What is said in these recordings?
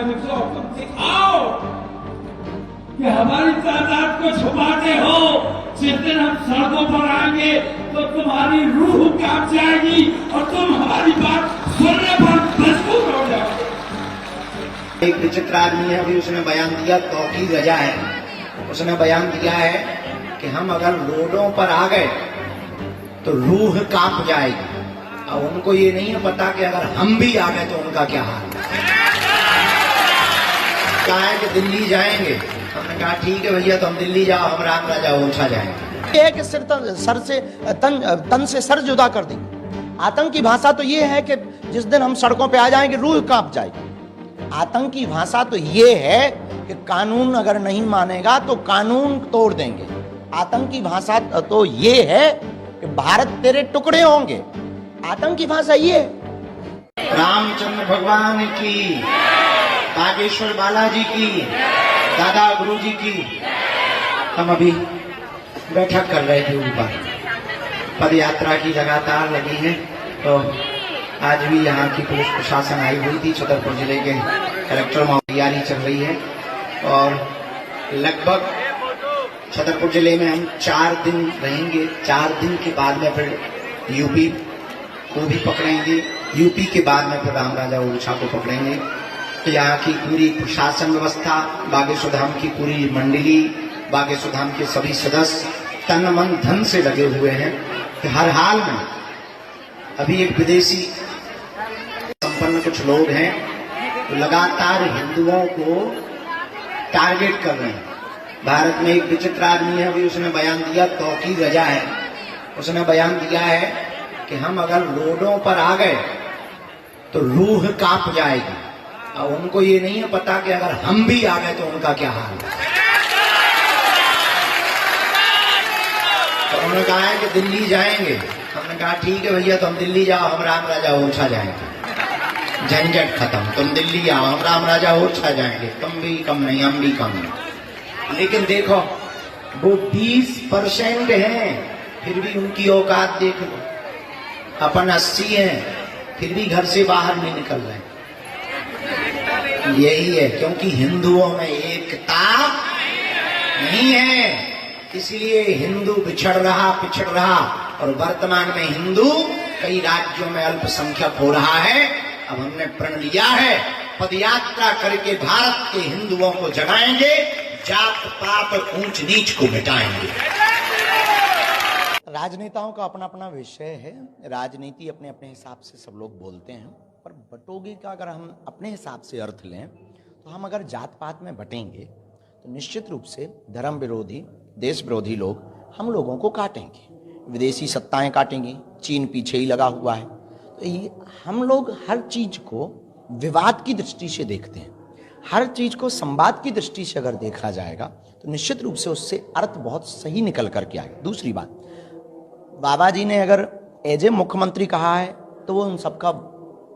लिखो, तुम सिखाओ कि हमारी तादाद को छुपाते हो। जिस दिन हम सड़कों पर आएंगे तो तुम्हारी रूह कांप जाएगी और तुम हमारी बात सुनने पर मजबूर हो जाओगे। एक विचित्र आदमी है, अभी उसने बयान दिया, तौकीद रजा है, उसने बयान दिया है कि हम अगर रोडों पर आ गए तो रूह कांप जाएगी। अब उनको ये नहीं है पता कि अगर हम भी आ गए तो उनका क्या हाल है। कहा है कि दिल्ली जाएंगे, हमने कहा ठीक है भैया, तो हम दिल्ली जाओ, हम राम राजा ओछा जाएंगे। ये है कि सर से तन से सर जुदा कर देंगे। आतंकी भाषा तो ये है कि जिस दिन हम सड़कों पे आ जाएंगे रूह कांप जाएगी। आतंकी भाषा तो ये है कि कानून अगर नहीं मानेगा तो कानून तोड़ देंगे। आतंकी भाषा तो ये है कि भारत तेरे टुकड़े होंगे। आतंकी भाषा ये है। रामचंद्र भगवान की, बागेश्वर बालाजी की, दादा गुरु जी की। हम अभी बैठक कर रहे थे ऊपर, पद यात्रा की लगातार लगी है। तो आज भी यहाँ की पुलिस प्रशासन आई हुई थी, छतरपुर जिले के कलेक्टर में तैयारी चल रही है। और लगभग छतरपुर जिले में हम 4 दिन रहेंगे। 4 दिन के बाद में फिर यूपी को भी पकड़ेंगे, यूपी के बाद में फिर राम राजा ओरछा को पकड़ेंगे। तो यहाँ की पूरी प्रशासन व्यवस्था, बागेश्वर धाम की पूरी मंडली, बागेश्वर धाम के सभी सदस्य तन मन धन से लगे हुए हैं कि हर हाल में। अभी एक विदेशी संपन्न कुछ लोग हैं तो लगातार हिंदुओं को टारगेट कर रहे हैं। भारत में एक विचित्र आदमी है, अभी उसने बयान दिया, तौकीद रजा है, उसने बयान दिया है कि हम अगर रोडों पर आ गए तो रूह कांप जाएगी। अब उनको ये नहीं है पता कि अगर हम भी आ गए तो उनका क्या हाल है। तो उन्होंने कहा है कि दिल्ली जाएंगे, हमने कहा ठीक है भैया, तो हम दिल्ली जाओ, हम राम राजा ओछा जाएंगे। झंझट खत्म, तुम दिल्ली आओ, हम राम राजा ओछा जाएंगे। तुम भी कम नहीं, हम भी कम नहीं। लेकिन देखो वो 20% हैं, फिर भी उनकी औकात देख लो। अपन 80 हैं, फिर भी घर से बाहर नहीं निकल रहे। यही है क्योंकि हिंदुओं में एकता नहीं है, इसलिए हिंदू बिछड़ रहा, पिछड़ रहा। और वर्तमान में हिंदू कई राज्यों में अल्पसंख्यक हो रहा है। अब हमने प्रण लिया है, पदयात्रा करके भारत के हिंदुओं को जगाएंगे, जात पात और ऊंच नीच को मिटाएंगे। राजनेताओं का अपना अपना विषय है, राजनीति अपने अपने हिसाब से सब लोग बोलते हैं। पर बटोगे का अगर हम अपने हिसाब से अर्थ लें तो हम अगर जात पात में बटेंगे तो निश्चित रूप से धर्म विरोधी, देश विरोधी लोग हम लोगों को काटेंगे, विदेशी सत्ताएं काटेंगी, चीन पीछे ही लगा हुआ है। तो ये हम लोग हर चीज को विवाद की दृष्टि से देखते हैं। हर चीज को संवाद की दृष्टि से अगर देखा जाएगा तो निश्चित रूप से उससे अर्थ बहुत सही निकल करके आएगा। दूसरी बात, बाबा जी ने अगर एज ए मुख्यमंत्री कहा है तो वो उन सबका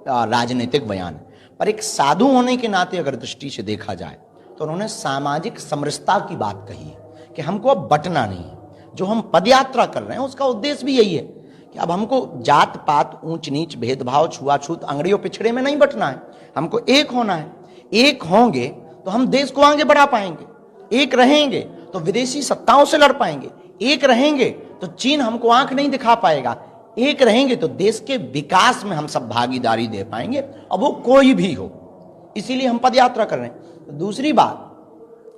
राजनीतिक बयान है, पर एक साधु होने के नाते अगर दृष्टि से देखा जाए तो उन्होंने सामाजिक समरसता की बात कही है कि हमको अब बटना नहीं है। जो हम पदयात्रा कर रहे हैं उसका उद्देश्य भी यही है कि अब हमको जात पात, ऊंच नीच, भेदभाव, छुआछूत, अंगड़ियों पिछड़े में नहीं बटना है, हमको एक होना है। एक होंगे तो हम देश को आगे बढ़ा पाएंगे, एक रहेंगे तो विदेशी सत्ताओं से लड़ पाएंगे, एक रहेंगे तो चीन हमको आंख नहीं दिखा पाएगा, एक रहेंगे तो देश के विकास में हम सब भागीदारी दे पाएंगे, अब वो कोई भी हो। इसीलिए हम पदयात्रा कर रहे हैं। तो दूसरी बात,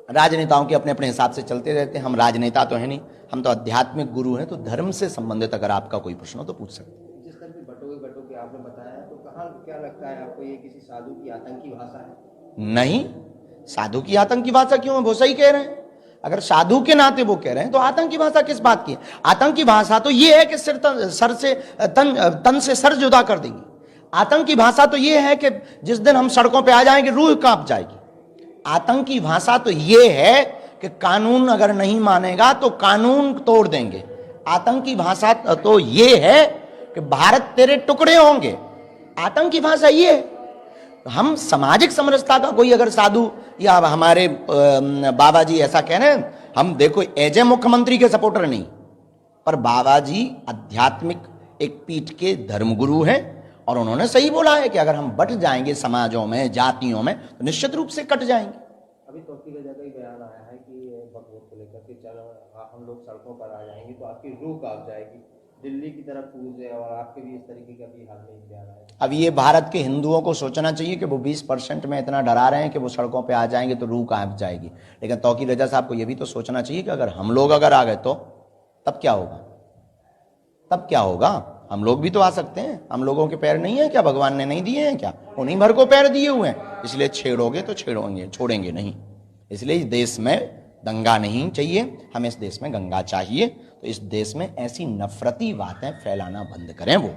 राजनेताओं के अपने अपने हिसाब से चलते रहते हैं। हम राजनेता तो है नहीं, हम तो आध्यात्मिक गुरु हैं। तो धर्म से संबंधित अगर आपका कोई प्रश्न हो तो पूछ सकते हैं। जिस तरह की बटोगे आपने बताया, तो कहाँ क्या लगता है आपको ये किसी साधु की आतंकी भाषा है? नहीं, साधु की आतंकी भाषा क्यों है? वो सही कह रहे हैं। अगर साधु के नाते वो कह रहे हैं तो आतंकी भाषा किस बात की है? आतंकी भाषा तो ये है कि सर से तन से सर जुदा कर देंगे। आतंकी भाषा तो ये है कि जिस दिन हम सड़कों पे आ जाएंगे रूह कांप जाएगी। आतंकी भाषा तो ये है कि कानून अगर नहीं मानेगा तो कानून तोड़ देंगे। आतंकी भाषा तो ये है कि भारत तेरे टुकड़े होंगे। आतंकी भाषा ये है। हम सामाजिक समरसता का कोई अगर साधु या हमारे बाबा जी ऐसा कह रहे हैं, हम देखो एज ए मुख्यमंत्री के सपोर्टर नहीं, पर बाबा जी आध्यात्मिक एक पीठ के धर्मगुरु हैं और उन्होंने सही बोला है कि अगर हम बट जाएंगे समाजों में, जातियों में, तो निश्चित रूप से कट जाएंगे। अभी तौकीर रजा का ही बयान आया है कि वक्फ बोर्ड को लेकर के चलो हम लोग सड़कों पर आ जाएंगे तो आपकी रूह कांप जाएगी, दिल्ली की तरफ कूद है, और आपके भी इस तरीके का भी हाल में बयान आया है। अब ये भारत के हिंदुओं को सोचना चाहिए कि वो 20% में इतना डरा रहे हैं कि वो सड़कों पे आ जाएंगे तो रूह कांप जाएगी, लेकिन तौकीर रजा साहब को ये भी तो सोचना चाहिए कि अगर हम लोग अगर आ गए तो तब क्या होगा? तब क्या होगा? हम लोग भी तो आ सकते हैं। हम लोगों के पैर नहीं है क्या? भगवान ने नहीं दिए हैं क्या? उन्हीं भर को पैर दिए हुए हैं, इसलिए छेड़ोगे तो छोड़ेंगे नहीं। इसलिए इस देश में दंगा नहीं चाहिए, हमें इस देश में गंगा चाहिए। तो इस देश में ऐसी नफरती बातें फैलाना बंद करें वो।